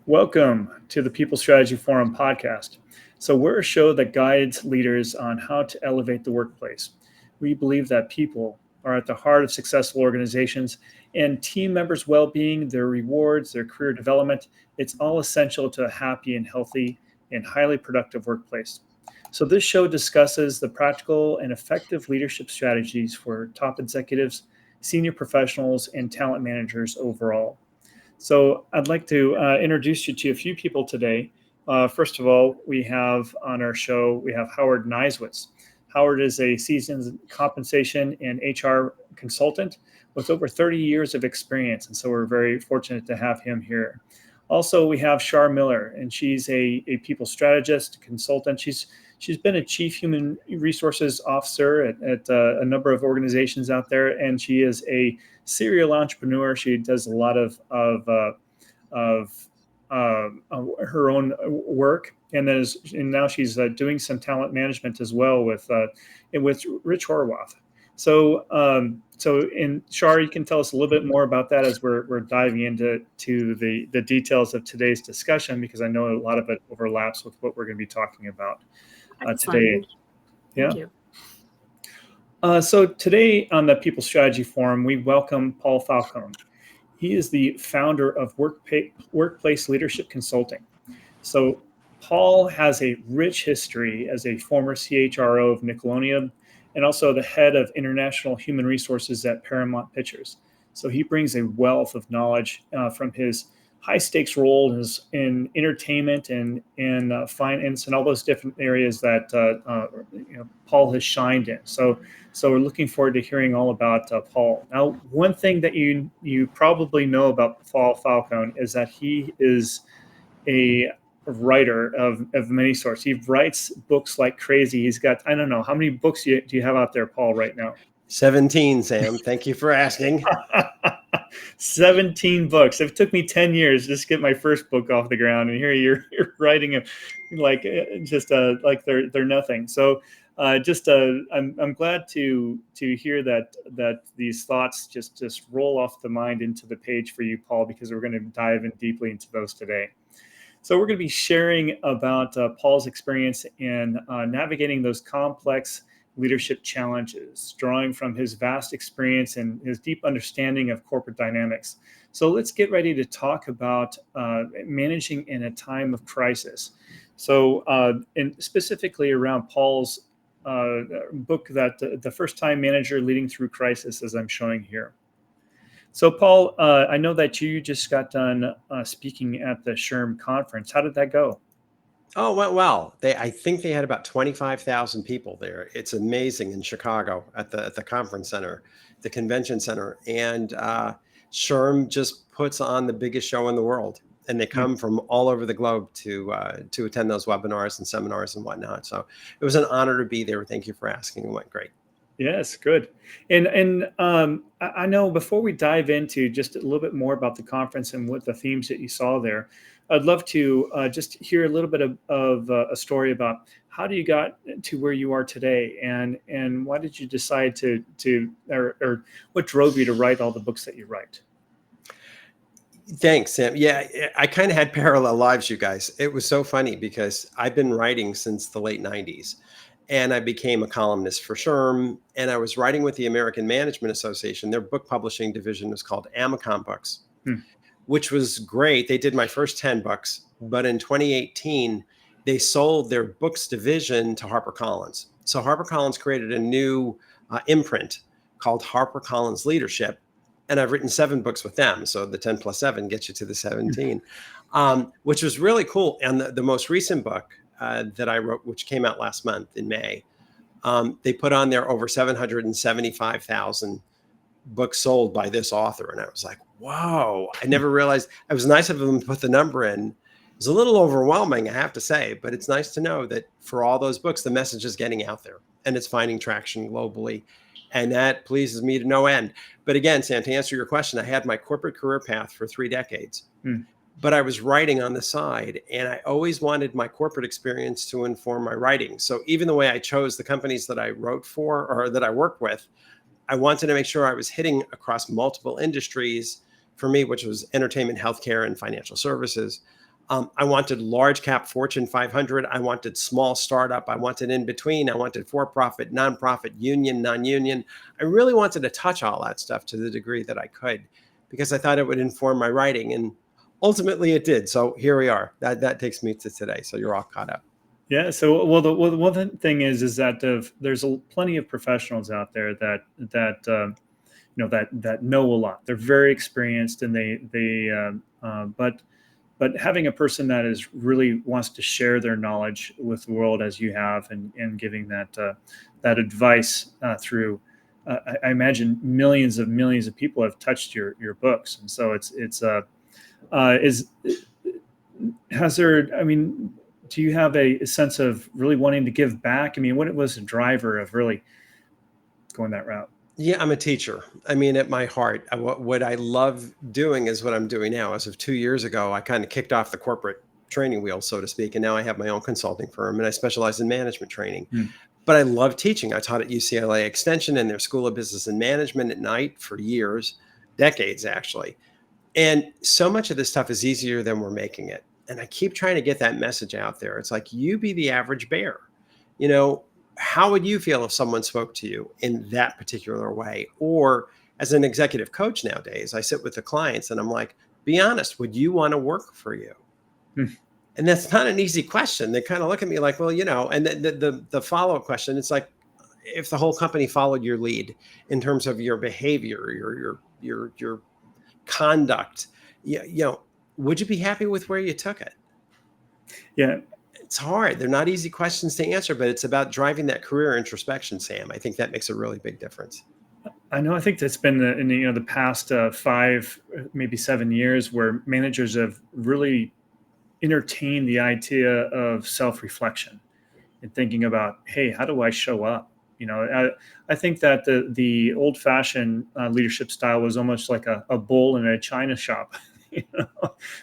Welcome to the People Strategy Forum podcast. So, we're a show that guides leaders on how to elevate the workplace. We believe that people are at the heart of successful organizations, and team members' well being, their rewards, their career development, it's all essential to a happy and healthy and highly productive workplace. So, this show discusses the practical and effective leadership strategies for top executives, senior professionals, and talent managers overall. So I'd like to introduce you to a few people today. First of all, we have on our show, we have Howard Niswitz. Howard is a seasoned compensation and HR consultant with over 30 years of experience. And so we're very fortunate to have him here. Also, we have Shar Miller, and she's a people strategist, consultant. She's been a chief human resources officer at a number of organizations out there, and she is a serial entrepreneur. She does a lot of her own work, and now she's doing some talent management as well with Rich Horwath. So in Shar, you can tell us a little bit more about that as we're diving into the details of today's discussion, because I know a lot of it overlaps with what we're going to be talking about today. Thank you. So today on the People Strategy Forum, we welcome Paul Falcone. He is the founder of Workplace Leadership Consulting. So Paul has a rich history as a former CHRO of Nickelodeon and also the head of international human resources at Paramount Pictures. So he brings a wealth of knowledge from his high stakes role in entertainment and finance and all those different areas that Paul has shined in. So we're looking forward to hearing all about Paul. Now, one thing that you probably know about Paul Falcone is that he is a writer of many sorts. He writes books like crazy. He's got, I don't know, how many books do you have out there, Paul, right now? 17, Sam. Thank you for asking. 17 books. It took me 10 years just to get my first book off the ground, and here you're writing them like they're nothing. So I'm glad to hear that these thoughts just roll off the mind into the page for you, Paul, because we're going to dive in deeply into those today. So we're going to be sharing about Paul's experience in navigating those complex leadership challenges, drawing from his vast experience and his deep understanding of corporate dynamics. So let's get ready to talk about managing in a time of crisis. So, and specifically around Paul's book, that the First Time Manager Leading Through Crisis, as I'm showing here. So, Paul, I know that you just got done speaking at the SHRM conference. How did that go? Oh, well. I think they had about 25,000 people there. It's amazing in Chicago at the conference center, the convention center. And SHRM just puts on the biggest show in the world. And they come from all over the globe to attend those webinars and seminars and whatnot. So it was an honor to be there. Thank you for asking. It went great. Yes, good. And I know before we dive into just a little bit more about the conference and what the themes that you saw there, I'd love to just hear a little bit of a story about how you got to where you are today, and why did you decide to or what drove you to write all the books that you write? Thanks, Sam. Yeah, I kind of had parallel lives, you guys. It was so funny because I've been writing since the late 90s. And I became a columnist for SHRM, and I was writing with the American Management Association. Their book publishing division was called Amicom Books, which was great. They did my first 10 books, but in 2018, they sold their books division to HarperCollins. So HarperCollins created a new imprint called HarperCollins Leadership, and I've written 7 books with them. So the 10 plus 7 gets you to the 17, which was really cool. And the most recent book that I wrote, which came out last month in May, they put on there over 775,000 books sold by this author. And I was like, whoa, I never realized. It was nice of them to put the number in. It was a little overwhelming, I have to say, but it's nice to know that for all those books, the message is getting out there and it's finding traction globally. And that pleases me to no end. But again, Sam, to answer your question, I had my corporate career path for 3 decades. But I was writing on the side, and I always wanted my corporate experience to inform my writing. So even the way I chose the companies that I wrote for or that I worked with, I wanted to make sure I was hitting across multiple industries for me, which was entertainment, healthcare, and financial services. I wanted large cap Fortune 500. I wanted small startup. I wanted in between. I wanted for-profit, nonprofit, union, non-union. I really wanted to touch all that stuff to the degree that I could, because I thought it would inform my writing. And ultimately it did. So here we are. That takes me to today. So you're all caught up. Yeah. So, the one thing is that there's plenty of professionals out there that know a lot. They're very experienced, and but having a person that is really wants to share their knowledge with the world as you have, and giving that advice through. I imagine millions of people have touched your books, and so has there? I mean, do you have a sense of really wanting to give back? I mean, what was the driver of really going that route? Yeah, I'm a teacher. I mean, at my heart, what I love doing is what I'm doing now. As of 2 years ago, I kind of kicked off the corporate training wheel, so to speak. And now I have my own consulting firm, and I specialize in management training. Hmm. But I love teaching. I taught at UCLA Extension and their School of Business and Management at night for years, decades actually. And so much of this stuff is easier than we're making it. And I keep trying to get that message out there. It's like, you be the average bear. You know, how would you feel if someone spoke to you in that particular way? Or as an executive coach nowadays, I sit with the clients and I'm like, be honest, would you want to work for you? Hmm. And that's not an easy question. They kind of look at me like, well, and the follow-up question, it's like, if the whole company followed your lead in terms of your behavior, your conduct, would you be happy with where you took it? Yeah. It's hard. They're not easy questions to answer, but it's about driving that career introspection, Sam. I think that makes a really big difference. I know. I think that's been in the past 5, maybe 7 years, where managers have really entertained the idea of self-reflection and thinking about, hey, how do I show up? I think that the old-fashioned leadership style was almost like a bull in a china shop.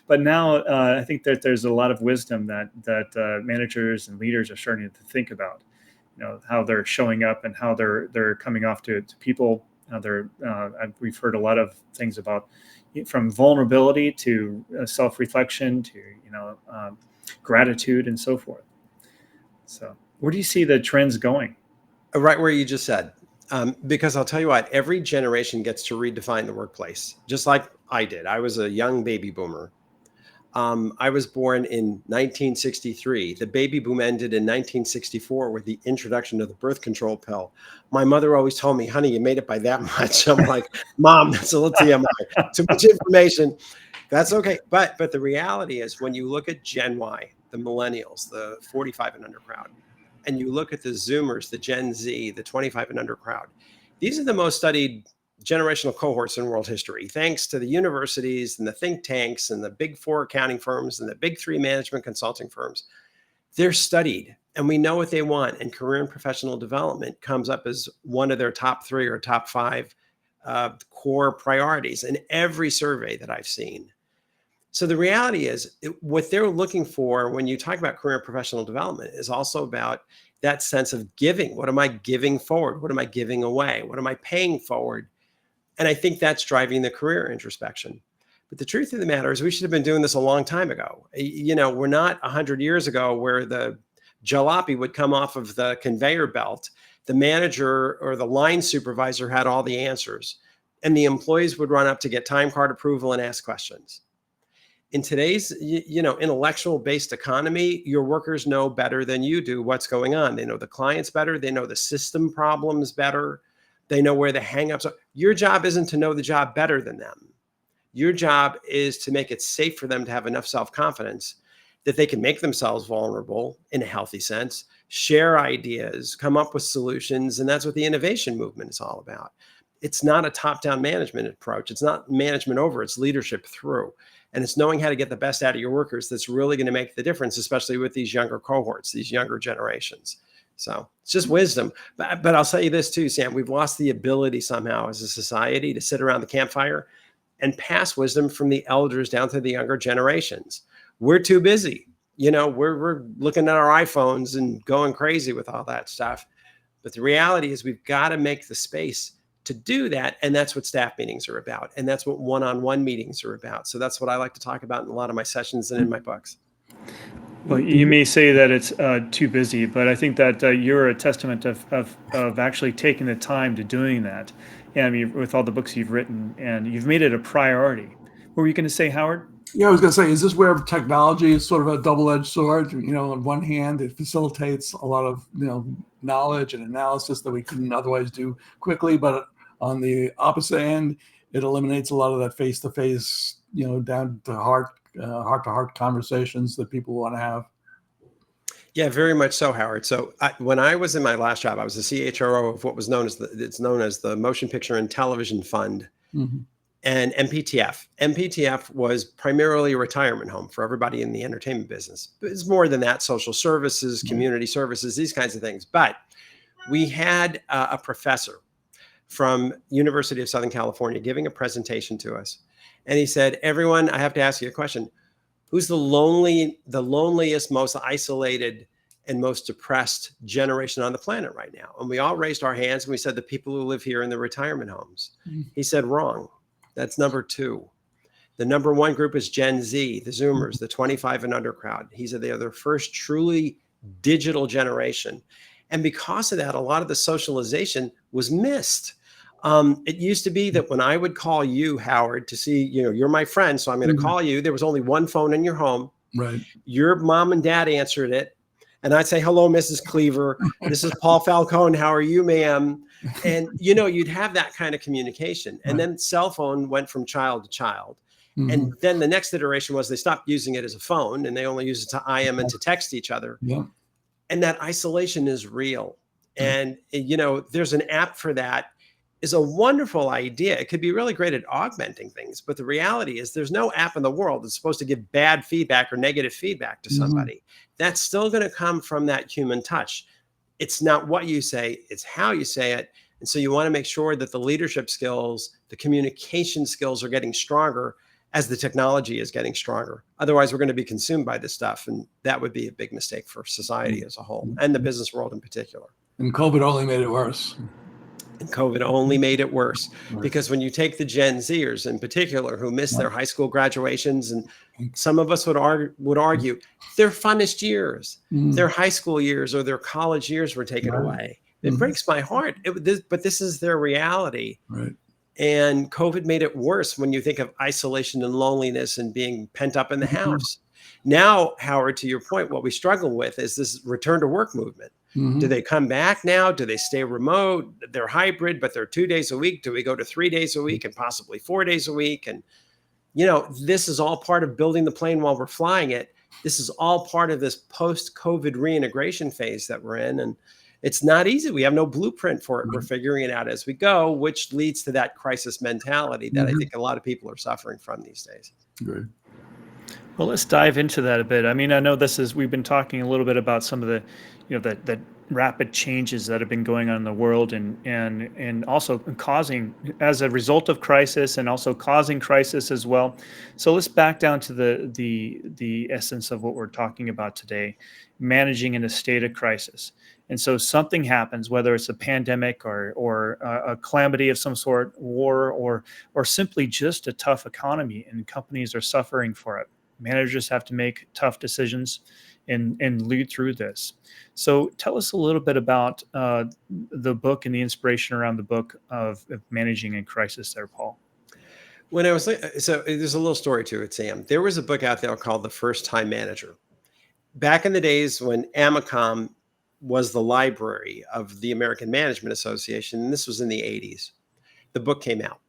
But now I think that there's a lot of wisdom that managers and leaders are starting to think about. How they're showing up and how they're coming off to people. We've heard a lot of things about, from vulnerability to self-reflection to gratitude and so forth. So where do you see the trends going? Right where you just said, because I'll tell you what, every generation gets to redefine the workplace, just like I did. I was a young baby boomer. I was born in 1963. The baby boom ended in 1964 with the introduction of the birth control pill. My mother always told me, honey, you made it by that much. I'm like, Mom, that's a little TMI. Too much information. That's okay. But the reality is, when you look at Gen Y, the millennials, the 45 and under crowd, and you look at the Zoomers, the Gen Z, the 25 and under crowd, these are the most studied generational cohorts in world history, thanks to the universities and the think tanks and the big 4 accounting firms and the big 3 management consulting firms. They're studied, and we know what they want. And career and professional development comes up as one of their top 3 or top 5 core priorities in every survey that I've seen. So the reality is, what they're looking for when you talk about career and professional development is also about that sense of giving. What am I giving forward? What am I giving away? What am I paying forward? And I think that's driving the career introspection. But the truth of the matter is, we should have been doing this a long time ago. We're not 100 years ago where the jalopy would come off of the conveyor belt. The manager or the line supervisor had all the answers, and the employees would run up to get time card approval and ask questions. In today's, intellectual based economy, your workers know better than you do what's going on. They know the clients better. They know the system problems better. They know where the hangups are. Your job isn't to know the job better than them. Your job is to make it safe for them to have enough self-confidence that they can make themselves vulnerable in a healthy sense, share ideas, come up with solutions. And that's what the innovation movement is all about. It's not a top-down management approach. It's not management over, it's leadership through. And it's knowing how to get the best out of your workers that's really going to make the difference, especially with these younger cohorts, these younger generations. So it's just wisdom. But I'll tell you this too, Sam, we've lost the ability somehow as a society to sit around the campfire and pass wisdom from the elders down to the younger generations. We're too busy. We're looking at our iPhones and going crazy with all that stuff. But the reality is, we've got to make the space to do that. And that's what staff meetings are about. And that's what one-on-one meetings are about. So that's what I like to talk about in a lot of my sessions and in my books. Well, you may say that it's too busy, but I think that you're a testament of actually taking the time to doing that. And I mean, with all the books you've written, and you've made it a priority. What were you going to say, Howard? Yeah, I was going to say, is this where technology is sort of a double-edged sword? On one hand, it facilitates a lot of, knowledge and analysis that we couldn't otherwise do quickly. But on the opposite end, it eliminates a lot of that face-to-face, down to heart-to-heart conversations that people want to have. Yeah, very much so, Howard. So when I was in my last job, I was the CHRO of what was known as the Motion Picture and Television Fund. Mm-hmm. And MPTF. MPTF was primarily a retirement home for everybody in the entertainment business. It's more than that, social services, community services, these kinds of things. But we had a professor from University of Southern California giving a presentation to us. And he said, everyone, I have to ask you a question. Who's the loneliest, most isolated, and most depressed generation on the planet right now? And we all raised our hands and we said, the people who live here in the retirement homes. Mm-hmm. He said, wrong. That's number 2. The number 1 group is Gen Z, the Zoomers, the 25 and under crowd. He said they are the first truly digital generation. And because of that, a lot of the socialization was missed. It used to be that when I would call you, Howard, to see, you're my friend, so I'm going to call you. There was only one phone in your home. Right. Your mom and dad answered it. And I'd say, hello, Mrs. Cleaver. This is Paul Falcone. How are you, ma'am? And, you'd have that kind of communication. And then cell phone went from child to child. Mm-hmm. And then the next iteration was they stopped using it as a phone and they only use it to IM and to text each other. Yeah. And that isolation is real. And, there's an app for that. Is a wonderful idea. It could be really great at augmenting things. But the reality is there's no app in the world that's supposed to give bad feedback or negative feedback to somebody. Mm-hmm. That's still going to come from that human touch. It's not what you say, it's how you say it. And so you want to make sure that the leadership skills, the communication skills are getting stronger as the technology is getting stronger. Otherwise, we're going to be consumed by this stuff. And that would be a big mistake for society as a whole and the business world in particular. And COVID only made it worse. And COVID only made it worse because when you take the Gen Zers in particular who missed their high school graduations, and some of us would argue their funnest years, their high school years or their college years were taken away. It breaks my heart, but this is their reality. Right. And COVID made it worse when you think of isolation and loneliness and being pent up in the house. Now, Howard, to your point, what we struggle with is this return to work movement. Mm-hmm. Do they come back now? Do they stay remote? They're hybrid, but they're 2 days a week. Do we go to 3 days a week and possibly 4 days a week? And, this is all part of building the plane while we're flying it. This is all part of this post-COVID reintegration phase that we're in. And it's not easy. We have no blueprint for it. We're figuring it out as we go, which leads to that crisis mentality that I think a lot of people are suffering from these days. Good. Well, let's dive into that a bit. I mean, I know we've been talking a little bit about some of the, the rapid changes that have been going on in the world and also causing, as a result of crisis and also causing crisis as well. So let's back down to the essence of what we're talking about today, managing in a state of crisis. And so something happens, whether it's a pandemic or a calamity of some sort, war, or simply just a tough economy, and companies are suffering for it. Managers have to make tough decisions and lead through this. So tell us a little bit about the book and the inspiration around the book of managing in crisis there, Paul. When I was so there's a little story to it, Sam. There was a book out there called The First Time Manager. Back in the days when AMACOM was the library of the American Management Association, and this was in the 80s, the book came out.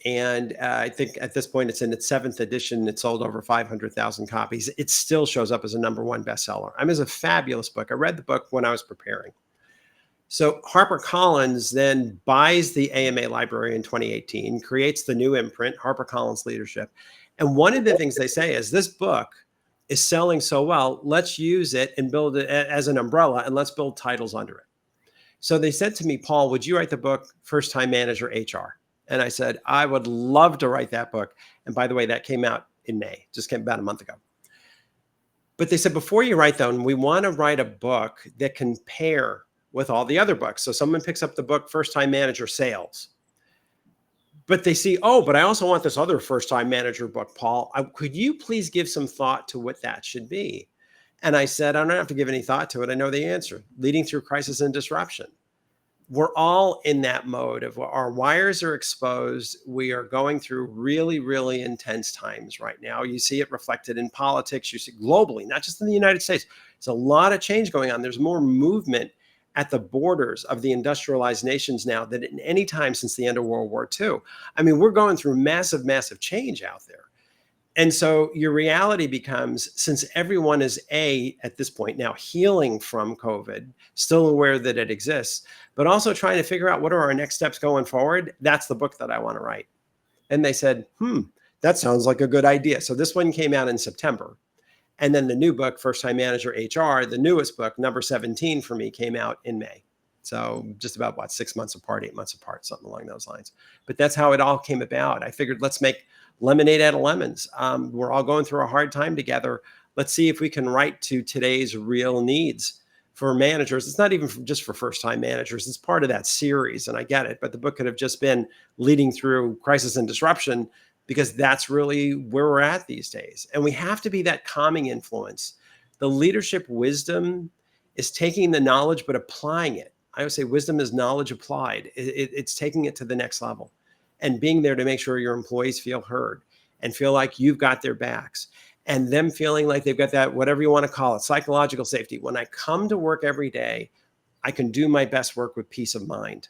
And I think at this point, it's in its 7th edition. It sold over 500,000 copies. It still shows up as a #1 bestseller. I mean, it's a fabulous book. I read the book when I was preparing. So HarperCollins then buys the AMA library in 2018, creates the new imprint, HarperCollins Leadership. And one of the things they say is this book is selling so well, let's use it and build it as an umbrella, and let's build titles under it. So they said to me, Paul, would you write the book First Time Manager HR? And I said, I would love to write that book. And by the way, that came out in May, just came about a month ago. But they said, before you write that one, we want to write a book that can pair with all the other books. So someone picks up the book, First Time Manager Sales. But they see, oh, but I also want this other first-time manager book, Paul. Could you please give some thought to what that should be? And I said, I don't have to give any thought to it. I know the answer. Leading through crisis and disruption. We're all in that mode of our wires are exposed. We are going through really, really intense times right now. You see it reflected in politics. You see globally, not just in the United States. There's a lot of change going on. There's more movement at the borders of the industrialized nations now than in any time since the end of World War II. I mean, we're going through massive, massive change out there. And so your reality becomes, since everyone is at this point now healing from COVID, still aware that it exists, but also trying to figure out what are our next steps going forward, that's the book that I want to write. And they said, that sounds like a good idea. So this one came out in September. And then the new book, First Time Manager HR, the newest book, number 17 for me, came out in May. So just about 6 months apart, 8 months apart, something along those lines. But that's how it all came about. I figured, let's make lemonade out of lemons. We're all going through a hard time together. Let's see if we can write to today's real needs for managers. It's not even just for first-time managers. It's part of that series, and I get it. But the book could have just been leading through crisis and disruption, because that's really where we're at these days. And we have to be that calming influence. The leadership wisdom is taking the knowledge, but applying it. I would say wisdom is knowledge applied. It's taking it to the next level and being there to make sure your employees feel heard and feel like you've got their backs, and them feeling like they've got that, whatever you want to call it, psychological safety. When I come to work every day, I can do my best work with peace of mind.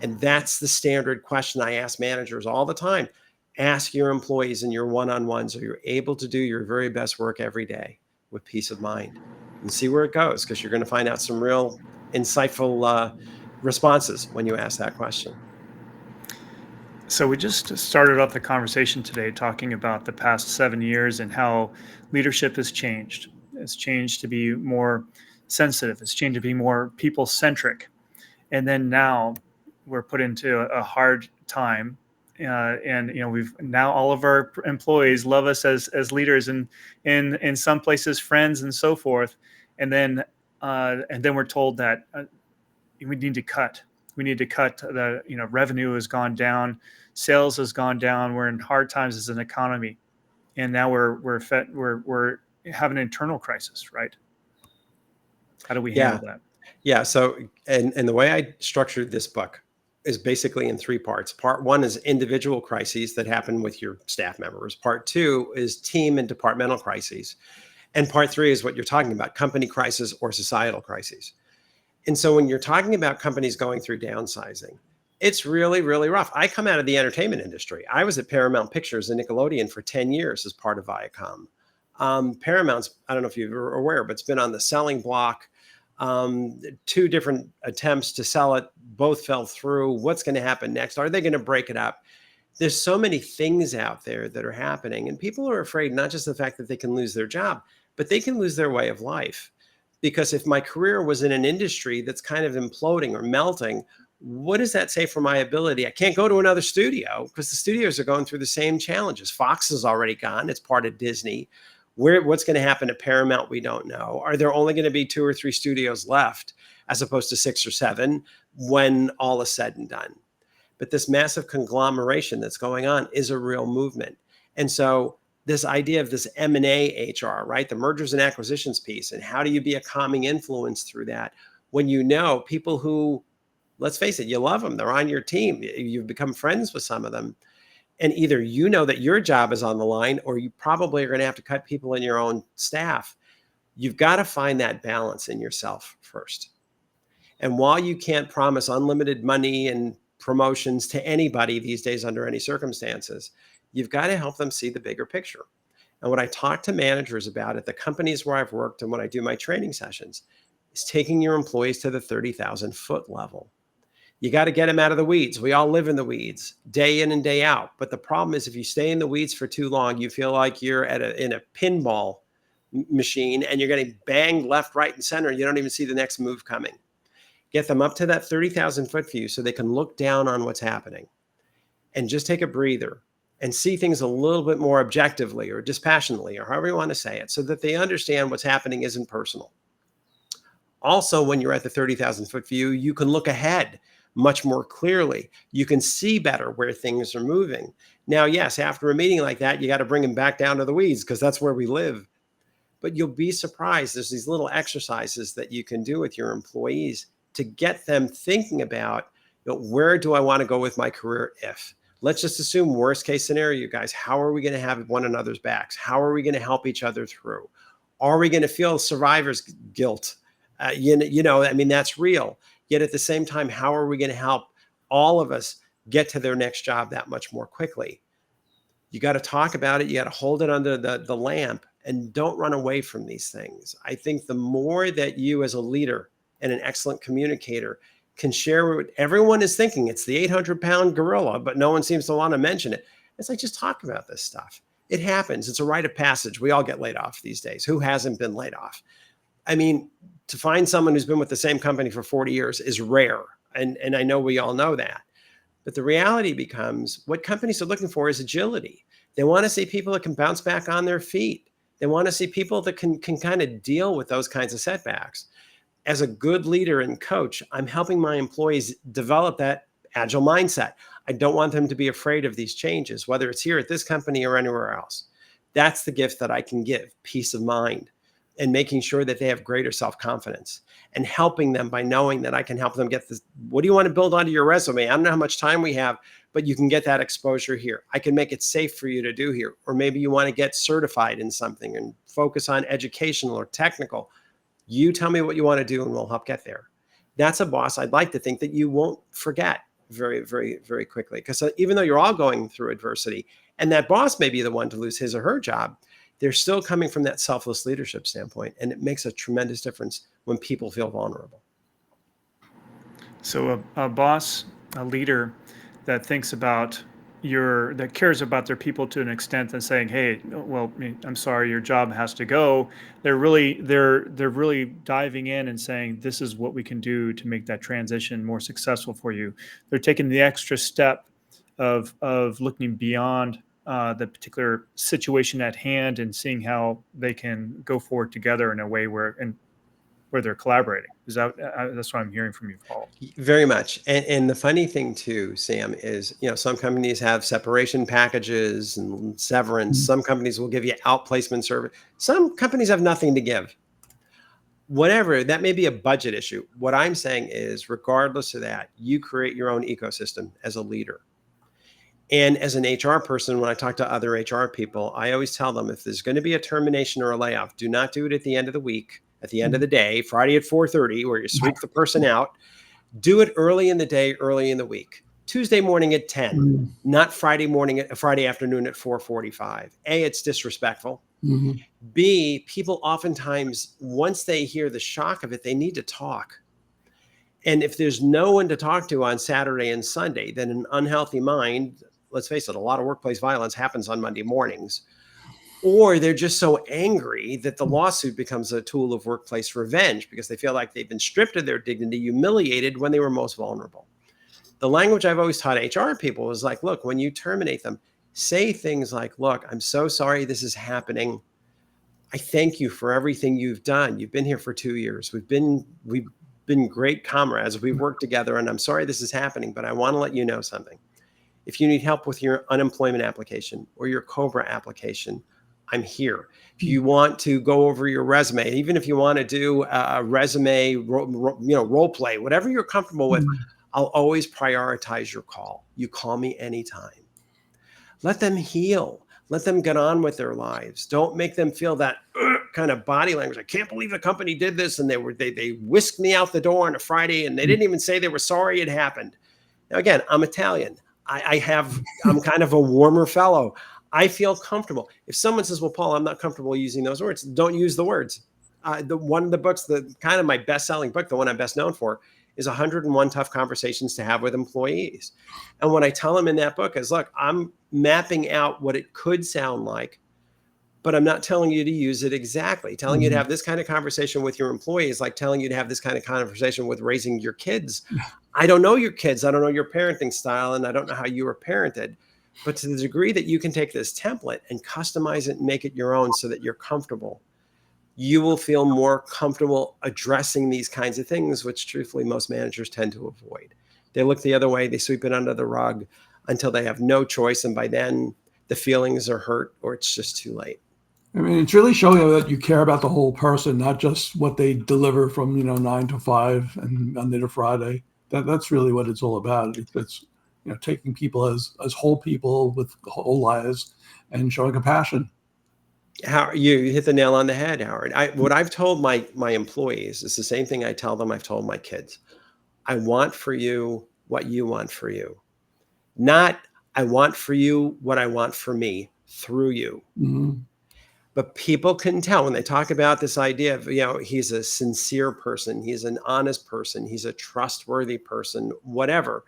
And that's the standard question I ask managers all the time. Ask your employees in your one-on-ones, are you able to do your very best work every day with peace of mind? And see where it goes, because you're going to find out some real insightful responses when you ask that question. So we just started off the conversation today talking about the past 7 years and how leadership has changed. It's changed to be more sensitive. It's changed to be more people-centric. And then now we're put into a hard time. And we've now all of our employees love us as leaders, and in some places friends and so forth. And then we're told that we need to cut. We need to cut. The revenue has gone down, sales has gone down. We're in hard times as an economy, and now we're having an internal crisis, right? How do we handle that? Yeah. So and the way I structured this book is basically in 3 parts. Part 1 is individual crises that happen with your staff members. Part 2 is team and departmental crises. And part 3 is what you're talking about, company crisis or societal crises. And so when you're talking about companies going through downsizing, it's really, really rough. I come out of the entertainment industry. I was at Paramount Pictures and Nickelodeon for 10 years as part of Viacom. Paramount's, I don't know if you're aware, but it's been on the selling block. 2 different attempts to sell it, both fell through. What's going to happen next? Are they going to break it up? There's so many things out there that are happening, and people are afraid, not just the fact that they can lose their job, but they can lose their way of life. Because if my career was in an industry that's kind of imploding or melting, what does that say for my ability? I can't go to another studio because the studios are going through the same challenges. Fox is already gone. It's part of Disney. What's going to happen at Paramount? We don't know. Are there only going to be 2 or 3 studios left as opposed to 6 or 7 when all is said and done? But this massive conglomeration that's going on is a real movement. And so this idea of this M&A HR, right? The mergers and acquisitions piece, and how do you be a calming influence through that when you know people who, let's face it, you love them. They're on your team. You've become friends with some of them. And either you know that your job is on the line, or you probably are going to have to cut people in your own staff. You've got to find that balance in yourself first. And while you can't promise unlimited money and promotions to anybody these days under any circumstances, you've got to help them see the bigger picture. And what I talk to managers about at the companies where I've worked and when I do my training sessions is taking your employees to the 30,000 foot level. You got to get them out of the weeds. We all live in the weeds day in and day out. But the problem is if you stay in the weeds for too long, you feel like you're in a pinball machine and you're getting banged left, right, and center. You don't even see the next move coming. Get them up to that 30,000 foot view so they can look down on what's happening and just take a breather and see things a little bit more objectively or dispassionately, or however you want to say it, so that they understand what's happening isn't personal. Also, when you're at the 30,000 foot view, you can look ahead. much more clearly. You can see better where things are moving. Now, yes, after a meeting like that, you got to bring them back down to the weeds because that's where we live. But you'll be surprised. There's these little exercises that you can do with your employees to get them thinking about, where do I want to go with my career if? Let's just assume worst case scenario, you guys. How are we going to have one another's backs? How are we going to help each other through? Are we going to feel survivor's guilt? That's real. Yet at the same time, how are we going to help all of us get to their next job that much more quickly? You got to talk about it. You got to hold it under the lamp and don't run away from these things. I think the more that you as a leader and an excellent communicator can share what everyone is thinking, it's the 800-pound gorilla, but no one seems to want to mention it. It's like, just talk about this stuff. It happens. It's a rite of passage. We all get laid off these days. Who hasn't been laid off? I mean, to find someone who's been with the same company for 40 years is rare. And I know we all know that. But the reality becomes what companies are looking for is agility. They want to see people that can bounce back on their feet. They want to see people that can kind of deal with those kinds of setbacks. As a good leader and coach, I'm helping my employees develop that agile mindset. I don't want them to be afraid of these changes, whether it's here at this company or anywhere else. That's the gift that I can give, peace of mind, and making sure that they have greater self-confidence and helping them by knowing that I can help them get this. What do you want to build onto your resume? I don't know how much time we have, but you can get that exposure here. I can make it safe for you to do here. Or maybe you want to get certified in something and focus on educational or technical. You tell me what you want to do and we'll help get there. That's a boss I'd like to think that you won't forget very, very, very quickly. Because even though you're all going through adversity and that boss may be the one to lose his or her job, they're still coming from that selfless leadership standpoint. And it makes a tremendous difference when people feel vulnerable. So a boss, a leader that thinks about that cares about their people to an extent and saying, hey, well, I'm sorry, your job has to go. They're really diving in and saying, this is what we can do to make that transition more successful for you. They're taking the extra step of looking beyond the particular situation at hand and seeing how they can go forward together in a way where they're collaborating. That's what I'm hearing from you, Paul? Very much. And the funny thing too, Sam, is, some companies have separation packages and severance. Mm-hmm. Some companies will give you outplacement service. Some companies have nothing to give. Whatever, that may be a budget issue. What I'm saying is, regardless of that, you create your own ecosystem as a leader. And as an HR person, when I talk to other HR people, I always tell them, if there's going to be a termination or a layoff, do not do it at the end of the week, at the end of the day, Friday at 4:30, where you sweep the person out. Do it early in the day, early in the week. Tuesday morning at 10, not Friday afternoon at 4:45. A, it's disrespectful. Mm-hmm. B, people oftentimes, once they hear the shock of it, they need to talk. And if there's no one to talk to on Saturday and Sunday, then an unhealthy mind, let's face it, a lot of workplace violence happens on Monday mornings. Or they're just so angry that the lawsuit becomes a tool of workplace revenge because they feel like they've been stripped of their dignity, humiliated when they were most vulnerable. The language I've always taught HR people is like, look, when you terminate them, say things like, look, I'm so sorry this is happening. I thank you for everything you've done. You've been here for 2 years. We've been great comrades. We've worked together, and I'm sorry this is happening, but I want to let you know something. If you need help with your unemployment application or your COBRA application, I'm here. If you want to go over your resume, even if you want to do a resume, role play, whatever you're comfortable with, I'll always prioritize your call. You call me anytime. Let them heal. Let them get on with their lives. Don't make them feel that kind of body language. I can't believe the company did this, and they whisked me out the door on a Friday, and they didn't even say they were sorry it happened. Now, again, I'm Italian. I'm kind of a warmer fellow. I feel comfortable. If someone says, well, Paul, I'm not comfortable using those words, don't use the words. One of the books, kind of my best-selling book, the one I'm best known for, is 101 Tough Conversations to Have with Employees. And what I tell them in that book is, look, I'm mapping out what it could sound like, but I'm not telling you to use it exactly. Telling you to have this kind of conversation with your employees, like telling you to have this kind of conversation with raising your kids. I don't know your kids. I don't know your parenting style, and I don't know how you were parented. But to the degree that you can take this template and customize it and make it your own so that you're comfortable, you will feel more comfortable addressing these kinds of things, which truthfully most managers tend to avoid. They look the other way, they sweep it under the rug until they have no choice. And by then the feelings are hurt or it's just too late. I mean, it's really showing that you care about the whole person, not just what they deliver from, 9 to 5 and Monday to Friday. That's really what it's all about. It's taking people as whole people with whole lives and showing compassion. How you hit the nail on the head, Howard. What I've told my employees is the same thing I tell them I've told my kids. I want for you what you want for you. Not I want for you what I want for me through you. Mm-hmm. But people can tell when they talk about this idea of, he's a sincere person, he's an honest person, he's a trustworthy person, whatever.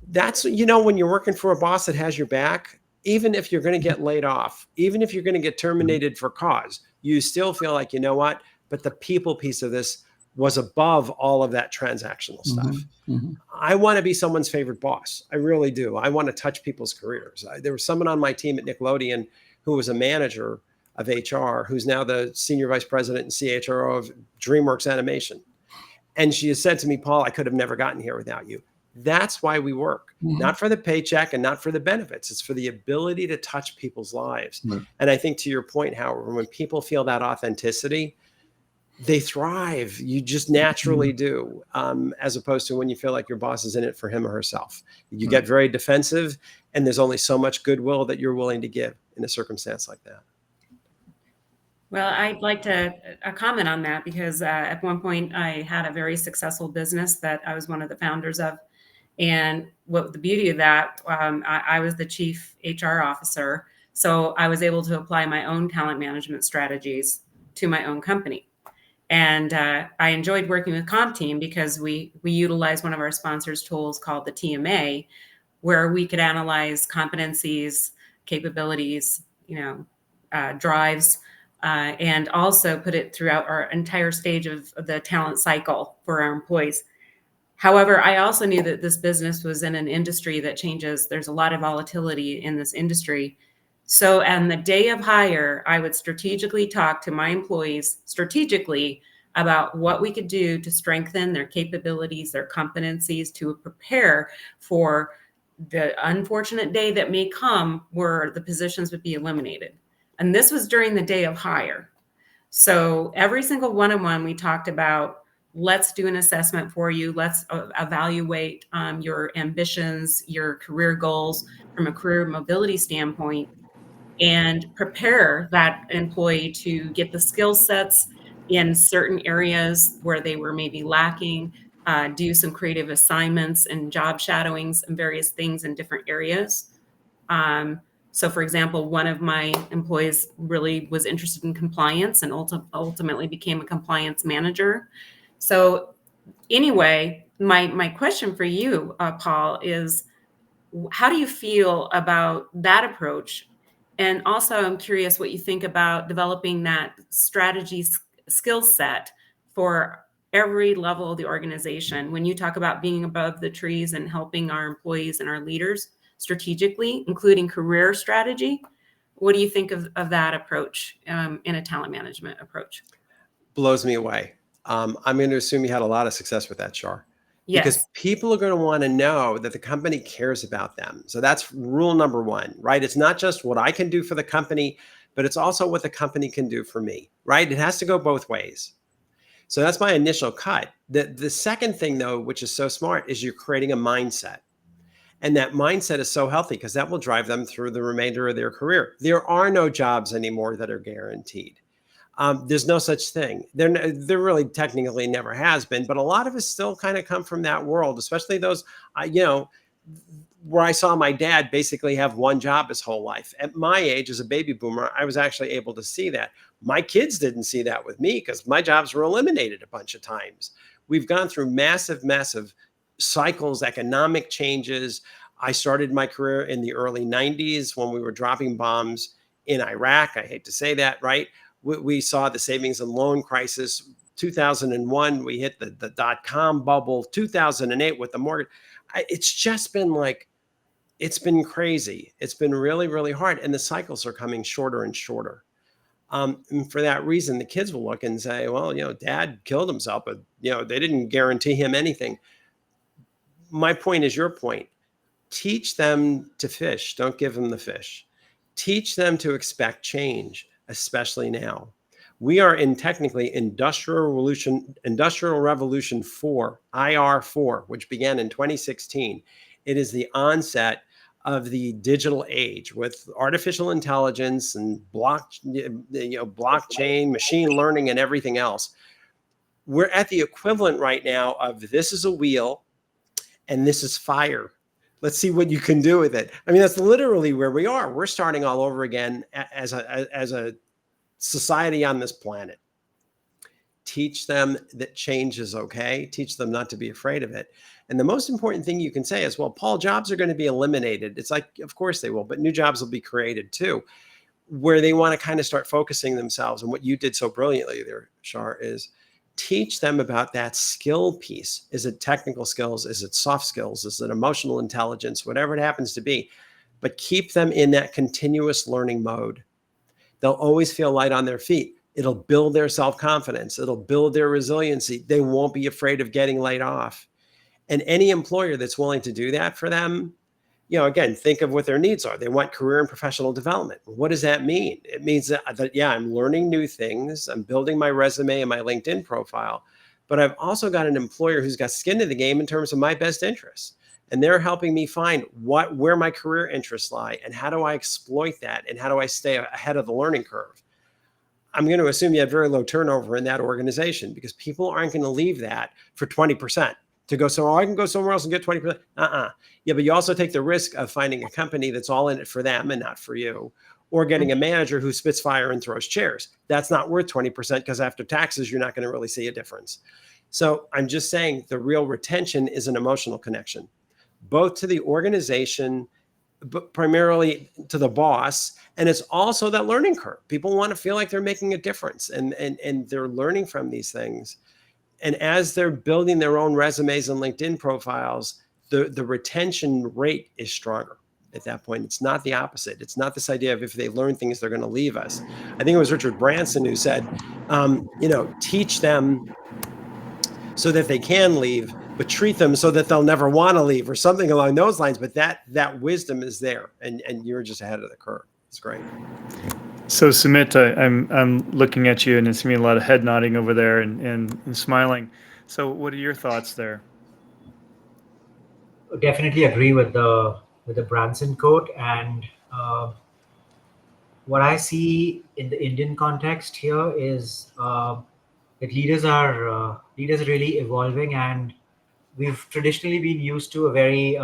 That's, when you're working for a boss that has your back, even if you're going to get laid off, even if you're going to get terminated for cause, you still feel like, what? But the people piece of this was above all of that transactional stuff. Mm-hmm. I want to be someone's favorite boss. I really do. I want to touch people's careers. There was someone on my team at Nickelodeon who was a manager of HR, who's now the senior vice president and CHRO of DreamWorks Animation. And she has said to me, Paul, I could have never gotten here without you. That's why we work, not for the paycheck and not for the benefits. It's for the ability to touch people's lives. Right. And I think to your point, Howard, when people feel that authenticity, they thrive. You just naturally do, as opposed to when you feel like your boss is in it for him or herself. You get very defensive, and there's only so much goodwill that you're willing to give in a circumstance like that. Well, I'd like to comment on that because at one point I had a very successful business that I was one of the founders of. And what the beauty of that, I was the chief HR officer. So I was able to apply my own talent management strategies to my own company. And I enjoyed working with CompTeam because we utilize one of our sponsors' tools called the TMA, where we could analyze competencies, capabilities, drives, and also put it throughout our entire stage of the talent cycle for our employees. However, I also knew that this business was in an industry that changes. There's a lot of volatility in this industry. So on the day of hire, I would strategically talk to my employees about what we could do to strengthen their capabilities, their competencies, to prepare for the unfortunate day that may come where the positions would be eliminated. And this was during the day of hire. So every single one-on-one we talked about, let's do an assessment for you. Let's evaluate your ambitions, your career goals from a career mobility standpoint, and prepare that employee to get the skill sets in certain areas where they were maybe lacking, do some creative assignments and job shadowings and various things in different areas. So for example, one of my employees really was interested in compliance and ultimately became a compliance manager. So anyway, my question for you, Paul, is how do you feel about that approach? And also I'm curious what you think about developing that strategy skill set for every level of the organization. When you talk about being above the trees and helping our employees and our leaders strategically, including career strategy, what do you think of that approach in a talent management approach? Blows me away. I'm going to assume you had a lot of success with that, Shar. Yes. Because people are going to want to know that the company cares about them. So that's rule number one, right? It's not just what I can do for the company, but it's also what the company can do for me, right? It has to go both ways. So that's my initial cut. The second thing, though, which is so smart, is you're creating a mindset. And that mindset is so healthy because that will drive them through the remainder of their career. There are no jobs anymore that are guaranteed. There's no such thing. There really technically never has been, but a lot of us still kind of come from that world, especially those, where I saw my dad basically have one job his whole life. At my age, as a baby boomer, I was actually able to see that. My kids didn't see that with me because my jobs were eliminated a bunch of times. We've gone through massive cycles, economic changes. I started my career in the early 90s when we were dropping bombs in Iraq. I hate to say that, right? We saw the savings and loan crisis. 2001, we hit the dot-com bubble. 2008 with the mortgage. It's just been it's been crazy. It's been really, really hard. And the cycles are coming shorter and shorter. And for that reason, the kids will look and say, well, Dad killed himself, but, they didn't guarantee him anything. my point is your point. Teach them to fish. Don't give them the fish. Teach them to expect change, especially now. We are in technically Industrial Revolution 4, IR4, which began in 2016. It is the onset of the digital age with artificial intelligence and blockchain, machine learning, and everything else. We're at the equivalent right now of this is a wheel and this is fire. Let's see what you can do with it. I mean, that's literally where we are. We're starting all over again as a society on this planet. Teach them that change is okay. Teach them not to be afraid of it. And the most important thing you can say is, well, Paul, jobs are going to be eliminated. It's like, of course they will, but new jobs will be created too, where they want to kind of start focusing themselves. And what you did so brilliantly there, Shar, is teach them about that skill piece. Is it technical skills? Is it soft skills? Is it emotional intelligence? Whatever it happens to be, but keep them in that continuous learning mode. They'll always feel light on their feet. It'll build their self-confidence. It'll build their resiliency. They won't be afraid of getting laid off. And any employer that's willing to do that for them, again, think of what their needs are. They want career and professional development. What does that mean? It means that yeah, I'm learning new things. I'm building my resume and my LinkedIn profile, but I've also got an employer who's got skin in the game in terms of my best interests. And they're helping me find where my career interests lie and how do I exploit that and how do I stay ahead of the learning curve. I'm going to assume you had very low turnover in that organization because people aren't going to leave that for 20%. To go, so I can go somewhere else and get 20%. Yeah, but you also take the risk of finding a company that's all in it for them and not for you, or getting a manager who spits fire and throws chairs. That's not worth 20% because after taxes, you're not going to really see a difference. So I'm just saying the real retention is an emotional connection, both to the organization, but primarily to the boss. And it's also that learning curve. People want to feel like they're making a difference and they're learning from these things. And as they're building their own resumes and LinkedIn profiles, the retention rate is stronger at that point. It's not the opposite. It's not this idea of if they learn things, they're going to leave us. I think it was Richard Branson who said, teach them so that they can leave, but treat them so that they'll never want to leave or something along those lines. But that wisdom is there and you're just ahead of the curve. It's great. So Sumit, I'm looking at you and it's me a lot of head nodding over there and smiling. So what are your thoughts there? Definitely agree with the Branson quote, and what I see in the Indian context here is that leaders are really evolving, and we've traditionally been used to a very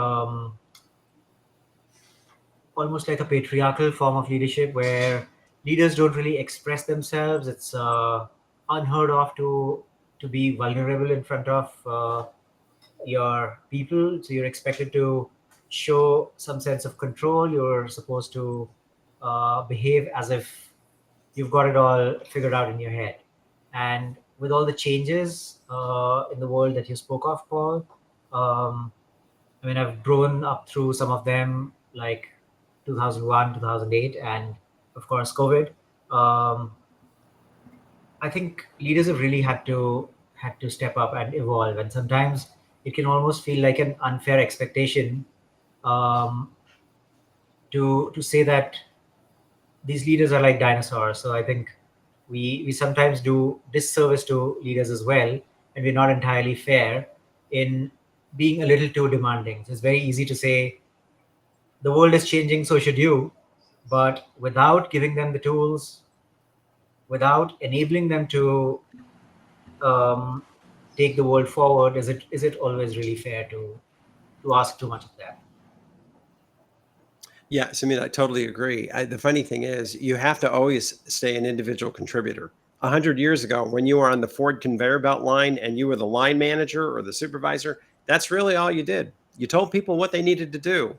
almost like a patriarchal form of leadership where leaders don't really express themselves. It's unheard of to be vulnerable in front of your people. So you're expected to show some sense of control. You're supposed to behave as if you've got it all figured out in your head. And with all the changes in the world that you spoke of, Paul, I've grown up through some of them, like 2001, 2008, and of course, COVID. I think leaders have really had to step up and evolve, and sometimes it can almost feel like an unfair expectation to say that these leaders are like dinosaurs. So I think we sometimes do disservice to leaders as well, and we're not entirely fair in being a little too demanding. So it's very easy to say the world is changing, so should you, but without giving them the tools, without enabling them to take the world forward, is it always really fair to ask too much of that? Yes, I totally agree. The funny thing is, you have to always stay an individual contributor. 100 years ago, when you were on the Ford conveyor belt line and you were the line manager or the supervisor, that's really all you did. You told people what they needed to do.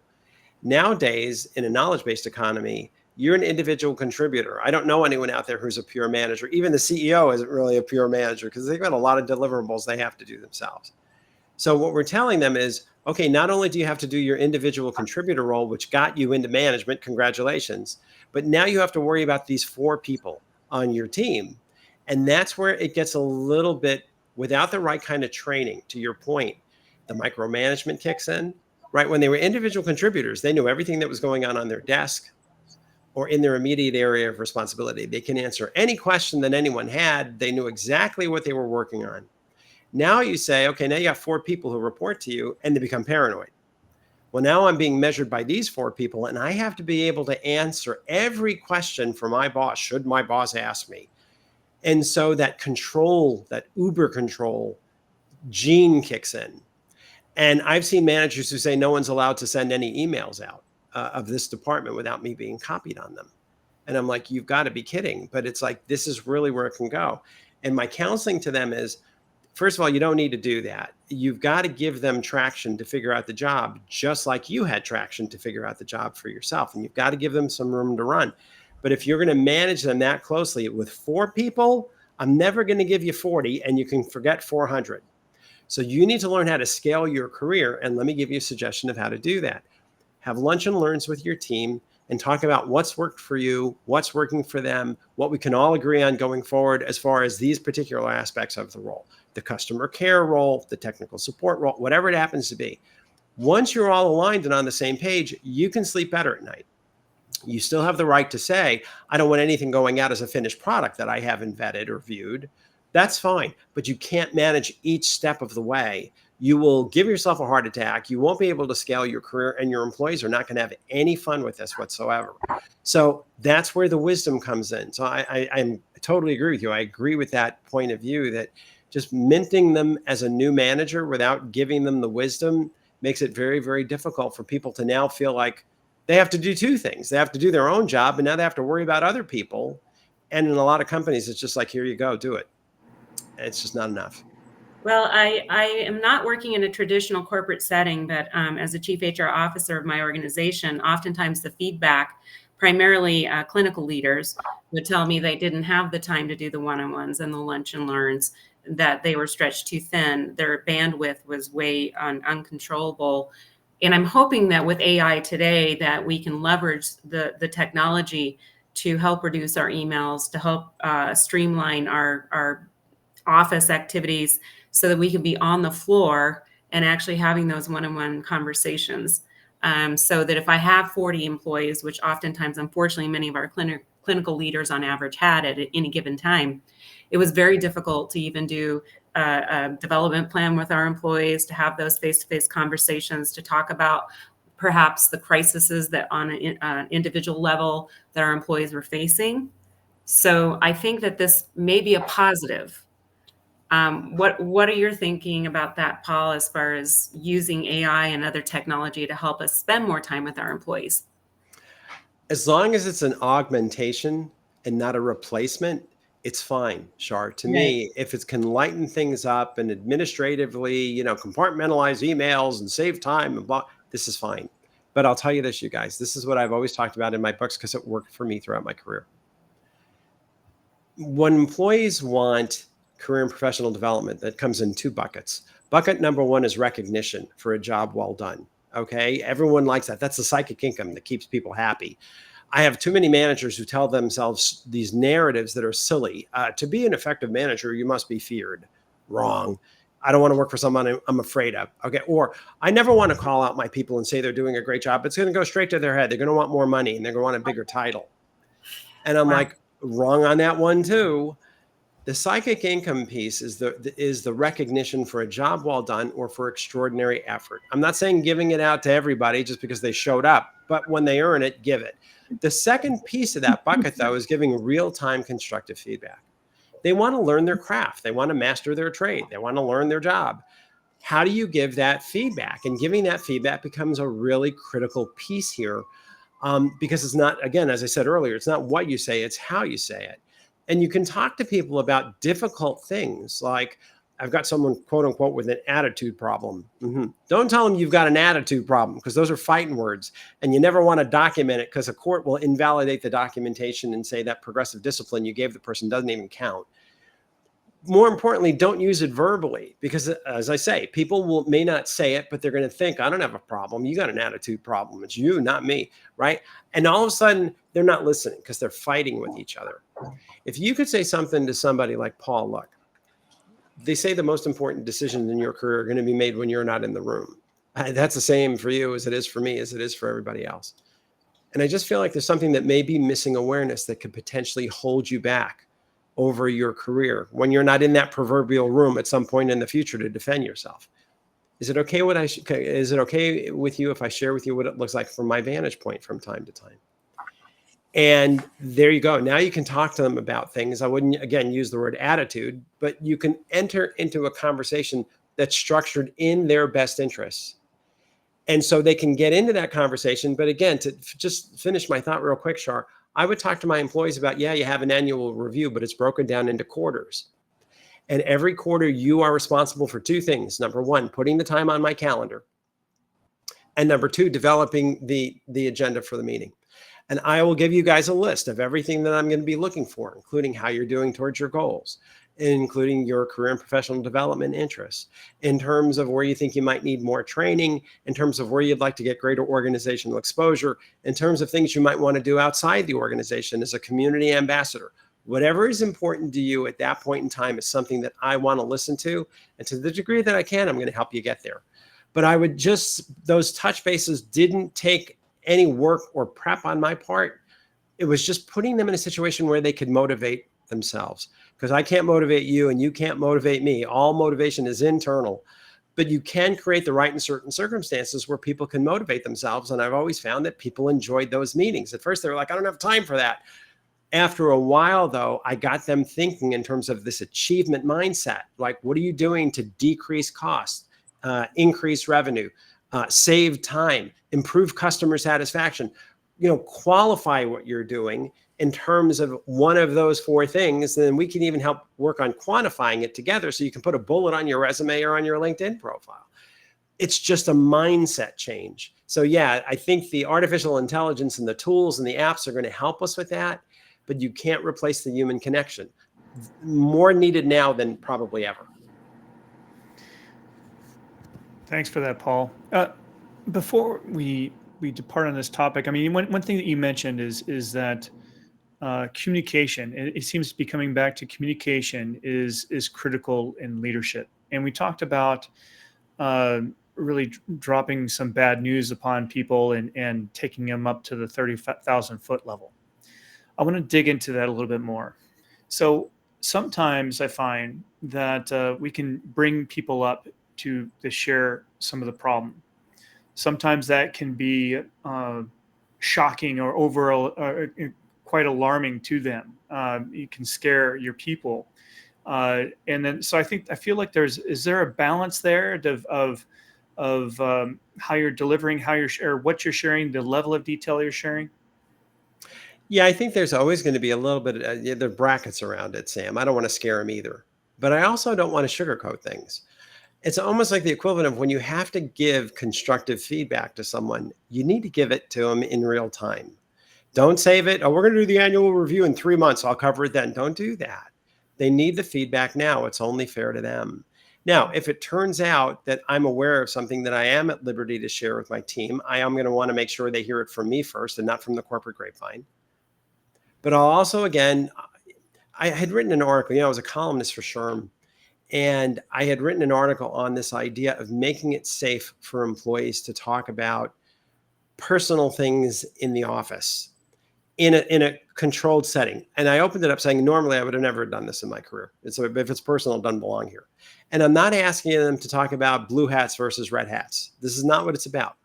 Nowadays, in a knowledge-based economy, you're an individual contributor. I don't know anyone out there who's a pure manager. Even the CEO isn't really a pure manager because they've got a lot of deliverables they have to do themselves. So what we're telling them is, okay, not only do you have to do your individual contributor role, which got you into management, congratulations, but now you have to worry about these 4 people on your team. And that's where it gets a little bit, without the right kind of training, to your point, the micromanagement kicks in, right? When they were individual contributors, they knew everything that was going on their desk or in their immediate area of responsibility. They can answer any question that anyone had. They knew exactly what they were working on. Now you say, okay, now you got 4 people who report to you and they become paranoid. Well, now I'm being measured by these 4 people and I have to be able to answer every question for my boss, should my boss ask me. And so that control, that uber control gene kicks in. And I've seen managers who say no one's allowed to send any emails out of this department without me being copied on them. And I'm like, you've got to be kidding. But it's like, this is really where it can go. And my counseling to them is, first of all, you don't need to do that. You've got to give them traction to figure out the job, just like you had traction to figure out the job for yourself. And you've got to give them some room to run. But if you're going to manage them that closely with 4 people, I'm never going to give you 40 and you can forget 400. So you need to learn how to scale your career. And let me give you a suggestion of how to do that. Have lunch and learns with your team and talk about what's worked for you, what's working for them, what we can all agree on going forward as far as these particular aspects of the role, the customer care role, the technical support role, whatever it happens to be. Once you're all aligned and on the same page, you can sleep better at night. You still have the right to say, I don't want anything going out as a finished product that I haven't vetted or viewed. That's fine, but you can't manage each step of the way. You will give yourself a heart attack. You won't be able to scale your career and your employees are not going to have any fun with this whatsoever. So that's where the wisdom comes in. So I totally agree with you. I agree with that point of view that just minting them as a new manager without giving them the wisdom makes it very, very difficult for people to now feel like they have to do 2 things. They have to do their own job and now they have to worry about other people. And in a lot of companies, it's just like, here you go, do it. It's just not enough. Well, I am not working in a traditional corporate setting, but as a chief HR officer of my organization, oftentimes the feedback, primarily clinical leaders, would tell me they didn't have the time to do the one-on-ones and the lunch and learns, that they were stretched too thin. Their bandwidth was way uncontrollable. And I'm hoping that with AI today that we can leverage the technology to help reduce our emails, to help streamline our office activities so that we can be on the floor and actually having those one-on-one conversations. So that if I have 40 employees, which oftentimes, unfortunately, many of our clinical leaders on average had at any given time, it was very difficult to even do a development plan with our employees, to have those face-to-face conversations, to talk about perhaps the crises that on an individual level that our employees were facing. So I think that this may be a positive. What are you thinking about that, Paul, as far as using AI and other technology to help us spend more time with our employees? As long as it's an augmentation and not a replacement, it's fine, Shar. To me, if it can lighten things up and administratively, compartmentalize emails and save time and blah, this is fine. But I'll tell you this, you guys, this is what I've always talked about in my books because it worked for me throughout my career. When employees want career and professional development, that comes in 2 buckets. Bucket number 1 is recognition for a job well done. Okay. Everyone likes that. That's the psychic income that keeps people happy. I have too many managers who tell themselves these narratives that are silly. To be an effective manager, you must be feared. Wrong. I don't want to work for someone I'm afraid of. Okay. Or I never want to call out my people and say they're doing a great job. It's going to go straight to their head. They're going to want more money and they're going to want a bigger title. And I'm like, wrong on that one too. The psychic income piece is the recognition for a job well done or for extraordinary effort. I'm not saying giving it out to everybody just because they showed up, but when they earn it, give it. The second piece of that bucket, though, is giving real-time constructive feedback. They want to learn their craft. They want to master their trade. They want to learn their job. How do you give that feedback? And giving that feedback becomes a really critical piece here because it's not, again, as I said earlier, it's not what you say, it's how you say it. And you can talk to people about difficult things like, I've got someone, quote unquote, with an attitude problem. Don't tell them you've got an attitude problem because those are fighting words. And you never want to document it because a court will invalidate the documentation and say that progressive discipline you gave the person doesn't even count. More importantly, don't use it verbally because, as I say, people may not say it, but they're going to think, I don't have a problem. You got an attitude problem. It's you, not me, right? And all of a sudden, they're not listening because they're fighting with each other. If you could say something to somebody like, Paul, look, they say the most important decisions in your career are going to be made when you're not in the room. That's the same for you as it is for me, as it is for everybody else. And I just feel like there's something that may be missing awareness that could potentially hold you back over your career when you're not in that proverbial room at some point in the future to defend yourself. Is it okay is it okay with you if I share with you what it looks like from my vantage point from time to time? And there you go. Now you can talk to them about things. I wouldn't, again, use the word attitude, but you can enter into a conversation that's structured in their best interests. And so they can get into that conversation. But again, to just finish my thought real quick, Shar, I would talk to my employees about, yeah, you have an annual review, but it's broken down into quarters. And every quarter you are responsible for two things. Number one, putting the time on my calendar. And number two, developing the agenda for the meeting. And I will give you guys a list of everything that I'm going to be looking for, including how you're doing towards your goals, including your career and professional development interests, in terms of where you think you might need more training, in terms of where you'd like to get greater organizational exposure, in terms of things you might want to do outside the organization as a community ambassador. Whatever is important to you at that point in time is something that I want to listen to. And to the degree that I can, I'm going to help you get there. But I would those touch bases didn't take any work or prep on my part. It was just putting them in a situation where they could motivate themselves, because I can't motivate you and you can't motivate me. All motivation is internal, but you can create the right and certain circumstances where people can motivate themselves. And I've always found that people enjoyed those meetings. At first they were like, I don't have time for that. After a while though, I got them thinking in terms of this achievement mindset. Like, what are you doing to decrease costs, increase revenue, save time, improve customer satisfaction, qualify what you're doing in terms of one of those four things. Then we can even help work on quantifying it together so you can put a bullet on your resume or on your LinkedIn profile. It's just a mindset change. So yeah, I think the artificial intelligence and the tools and the apps are going to help us with that, but you can't replace the human connection. More needed now than probably ever. Thanks for that, Paul. Before we depart on this topic, I mean, one thing that you mentioned is that communication. It seems to be coming back to communication is critical in leadership. And we talked about really dropping some bad news upon people and taking them up to the 30,000 foot level. I want to dig into that a little bit more. So sometimes I find that we can bring people up to share some of the problem. Sometimes that can be shocking or overall quite alarming to them. You can scare your people, and then so I feel like is there a balance there of how you're delivering, or what you're sharing, the level of detail you're sharing? Yeah, I think there's always going to be a little bit of there are brackets around it, Sam. I don't want to scare them either, but I also don't want to sugarcoat things. It's almost like the equivalent of when you have to give constructive feedback to someone, you need to give it to them in real time. Don't save it. Oh, we're going to do the annual review in 3 months. I'll cover it then. Don't do that. They need the feedback now. It's only fair to them. Now, if it turns out that I'm aware of something that I am at liberty to share with my team, I am going to want to make sure they hear it from me first and not from the corporate grapevine. But I'll also, again, I had written an article, I was a columnist for SHRM, and I had written an article on this idea of making it safe for employees to talk about personal things in the office in a controlled setting. And I opened it up saying, normally I would have never done this in my career. So if it's personal, it doesn't belong here. And I'm not asking them to talk about blue hats versus red hats. This is not what it's about.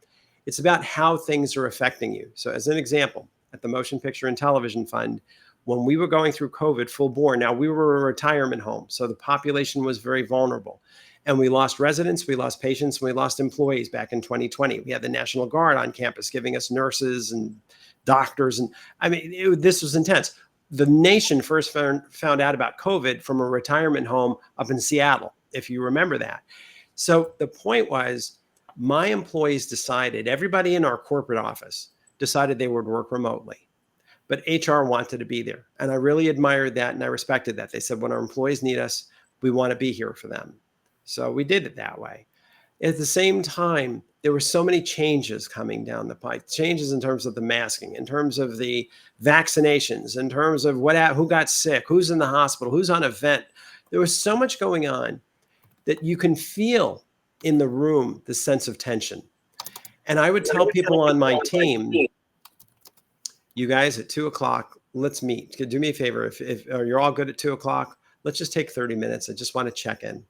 It's about how things are affecting you. So as an example, at the Motion Picture and Television Fund, when we were going through COVID full bore, now we were a retirement home, so the population was very vulnerable. And we lost residents, we lost patients, and we lost employees back in 2020. We had the National Guard on campus giving us nurses and doctors. And I mean, this was intense. The nation first found out about COVID from a retirement home up in Seattle, if you remember that. So the point was, my employees decided, everybody in our corporate office decided they would work remotely. But HR wanted to be there. And I really admired that and I respected that. They said, when our employees need us, we want to be here for them. So we did it that way. At the same time, there were so many changes coming down the pipe, changes in terms of the masking, in terms of the vaccinations, in terms of who got sick, who's in the hospital, who's on a vent. There was so much going on that you can feel in the room the sense of tension. And I would tell people on my team, you guys at 2:00, let's meet. Do me a favor. If you're all good at 2:00, let's just take 30 minutes. I just want to check in.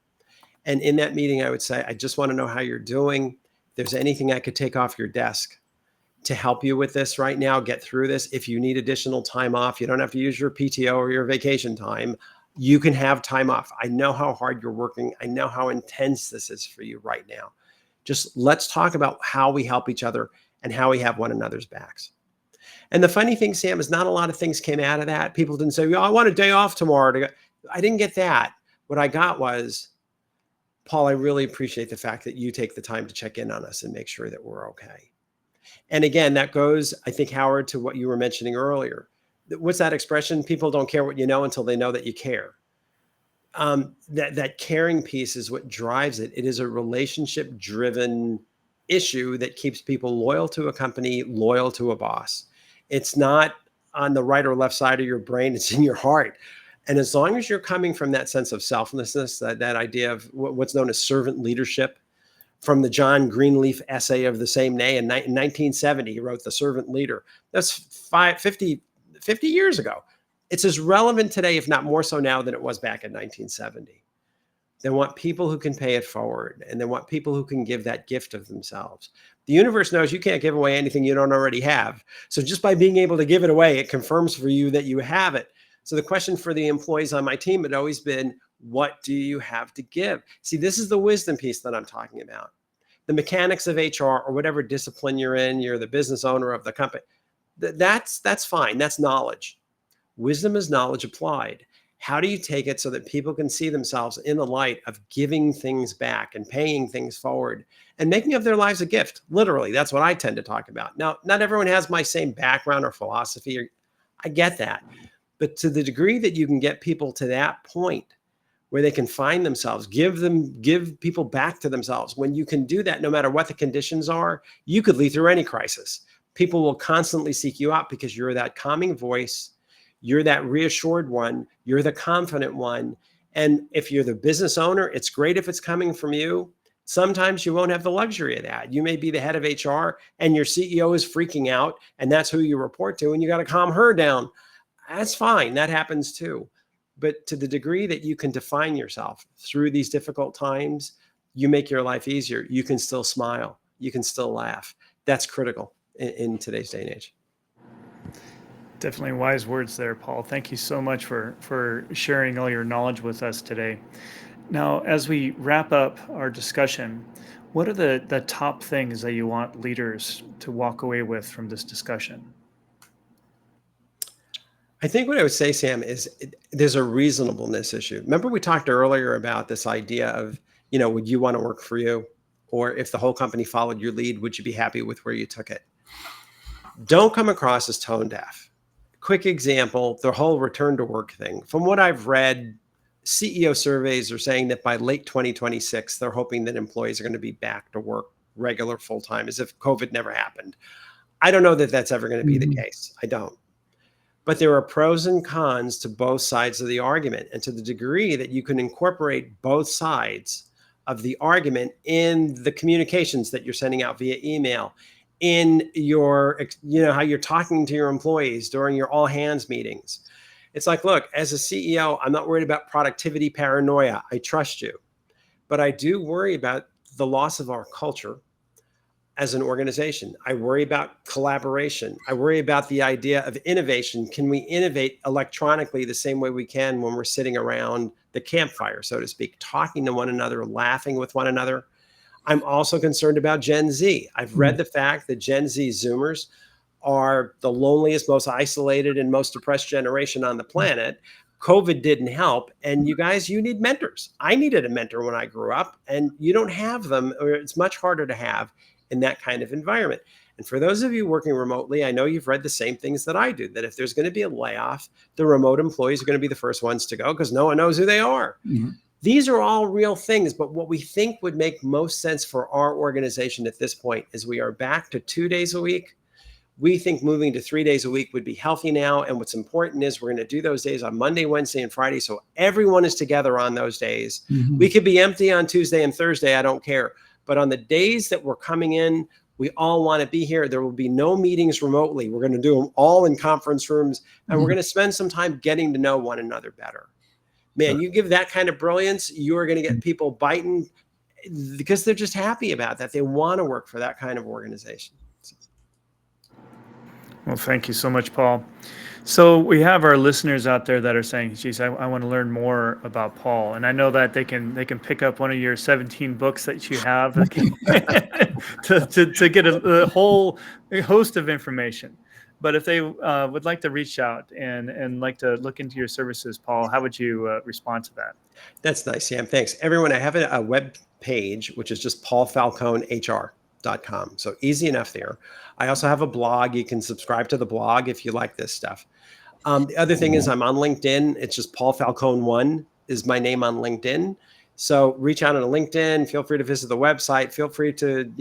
And in that meeting, I would say, I just want to know how you're doing. If there's anything I could take off your desk to help you with this right now, get through this. If you need additional time off, you don't have to use your PTO or your vacation time. You can have time off. I know how hard you're working. I know how intense this is for you right now. Just let's talk about how we help each other and how we have one another's backs. And the funny thing, Sam, is not a lot of things came out of that. People didn't say, I want a day off tomorrow to go. I didn't get that. What I got was, Paul, I really appreciate the fact that you take the time to check in on us and make sure that we're okay. And again, that goes, I think, Howard, to what you were mentioning earlier. What's that expression? People don't care what you know until they know that you care. That caring piece is what drives it. It is a relationship-driven issue that keeps people loyal to a company, loyal to a boss. It's not on the right or left side of your brain. It's in your heart. And as long as you're coming from that sense of selflessness, that idea of what's known as servant leadership, from the John Greenleaf essay of the same name in 1970, he wrote The Servant Leader. That's 50 years ago. It's as relevant today, if not more so now than it was back in 1970. They want people who can pay it forward, and they want people who can give that gift of themselves. The universe knows you can't give away anything you don't already have. So just by being able to give it away, it confirms for you that you have it. So the question for the employees on my team had always been, what do you have to give? See, this is the wisdom piece that I'm talking about. The mechanics of HR or whatever discipline you're in, you're the business owner of the company. That's fine. That's knowledge. Wisdom is knowledge applied. How do you take it so that people can see themselves in the light of giving things back and paying things forward and making of their lives a gift? Literally, that's what I tend to talk about. Now, not everyone has my same background or philosophy. I get that. But to the degree that you can get people to that point where they can find themselves, give people back to themselves. When you can do that, no matter what the conditions are, you could lead through any crisis. People will constantly seek you out because you're that calming voice. You're that reassured one. You're the confident one. And if you're the business owner, it's great if it's coming from you. Sometimes you won't have the luxury of that. You may be the head of HR and your CEO is freaking out, and that's who you report to, and you got to calm her down. That's fine. That happens too. But to the degree that you can define yourself through these difficult times, you make your life easier. You can still smile. You can still laugh. That's critical in today's day and age. Definitely wise words there, Paul. Thank you so much for sharing all your knowledge with us today. Now, as we wrap up our discussion, what are the top things that you want leaders to walk away with from this discussion? I think what I would say, Sam, is there's a reasonableness issue. Remember we talked earlier about this idea of, would you want to work for you? Or if the whole company followed your lead, would you be happy with where you took it? Don't come across as tone deaf. Quick example, the whole return to work thing. From what I've read, CEO surveys are saying that by late 2026, they're hoping that employees are going to be back to work regular full-time, as if COVID never happened. I don't know that that's ever going to be the case. I don't. But there are pros and cons to both sides of the argument. And to the degree that you can incorporate both sides of the argument in the communications that you're sending out via email, in your, how you're talking to your employees during your all hands meetings. It's like, look, as a CEO, I'm not worried about productivity paranoia. I trust you. But I do worry about the loss of our culture as an organization. I worry about collaboration. I worry about the idea of innovation. Can we innovate electronically the same way we can when we're sitting around the campfire, so to speak, talking to one another, laughing with one another? I'm also concerned about Gen Z. I've read the fact that Gen Z Zoomers are the loneliest, most isolated, and most depressed generation on the planet. COVID didn't help. And you guys, you need mentors. I needed a mentor when I grew up, and you don't have them, or it's much harder to have in that kind of environment. And for those of you working remotely, I know you've read the same things that I do, that if there's going to be a layoff, the remote employees are going to be the first ones to go because no one knows who they are. These are all real things, but what we think would make most sense for our organization at this point is we are back to 2 days a week. We think moving to 3 days a week would be healthy now. And what's important is we're going to do those days on Monday, Wednesday, and Friday. So everyone is together on those days. Mhm. We could be empty on Tuesday and Thursday. I don't care. But on the days that we're coming in, we all want to be here. There will be no meetings remotely. We're going to do them all in conference rooms, and we're going to spend some time getting to know one another better. Man, you give that kind of brilliance, you are going to get people biting because they're just happy about that. They want to work for that kind of organization. Well, thank you so much, Paul. So we have our listeners out there that are saying, geez, I want to learn more about Paul. And I know that they can pick up one of your 17 books that you have to get a whole host of information. But if they would like to reach out and like to look into your services, Paul, how would you respond to that? That's nice, Sam. Thanks. Everyone, I have a web page, which is just paulfalconehr.com. So easy enough there. I also have a blog. You can subscribe to the blog if you like this stuff. The other thing is I'm on LinkedIn. It's just Paul Falcone 1 is my name on LinkedIn. So reach out on LinkedIn. Feel free to visit the website. Feel free to,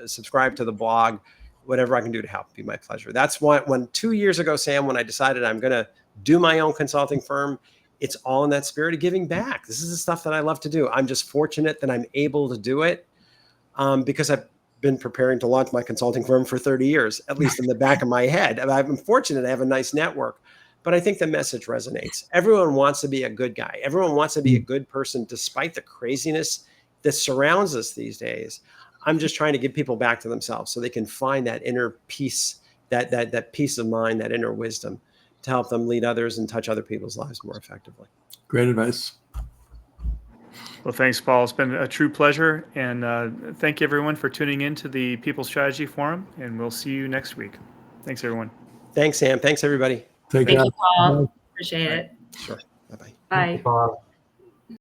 subscribe to the blog. Whatever I can do to help, be my pleasure. That's when 2 years ago, Sam, when I decided I'm going to do my own consulting firm, it's all in that spirit of giving back. This is the stuff that I love to do. I'm just fortunate that I'm able to do it because I've been preparing to launch my consulting firm for 30 years, at least in the back of my head. I'm fortunate I have a nice network, but I think the message resonates. Everyone wants to be a good guy. Everyone wants to be a good person despite the craziness that surrounds us these days. I'm just trying to get people back to themselves so they can find that inner peace, that peace of mind, that inner wisdom to help them lead others and touch other people's lives more effectively. Great advice. Well, thanks, Paul. It's been a true pleasure. And thank you, everyone, for tuning in to the People Strategy Forum. And we'll see you next week. Thanks, everyone. Thanks, Sam. Thanks, everybody. Take Thank care. you, Paul. Appreciate it. Sure. Bye-bye. Bye. Paul.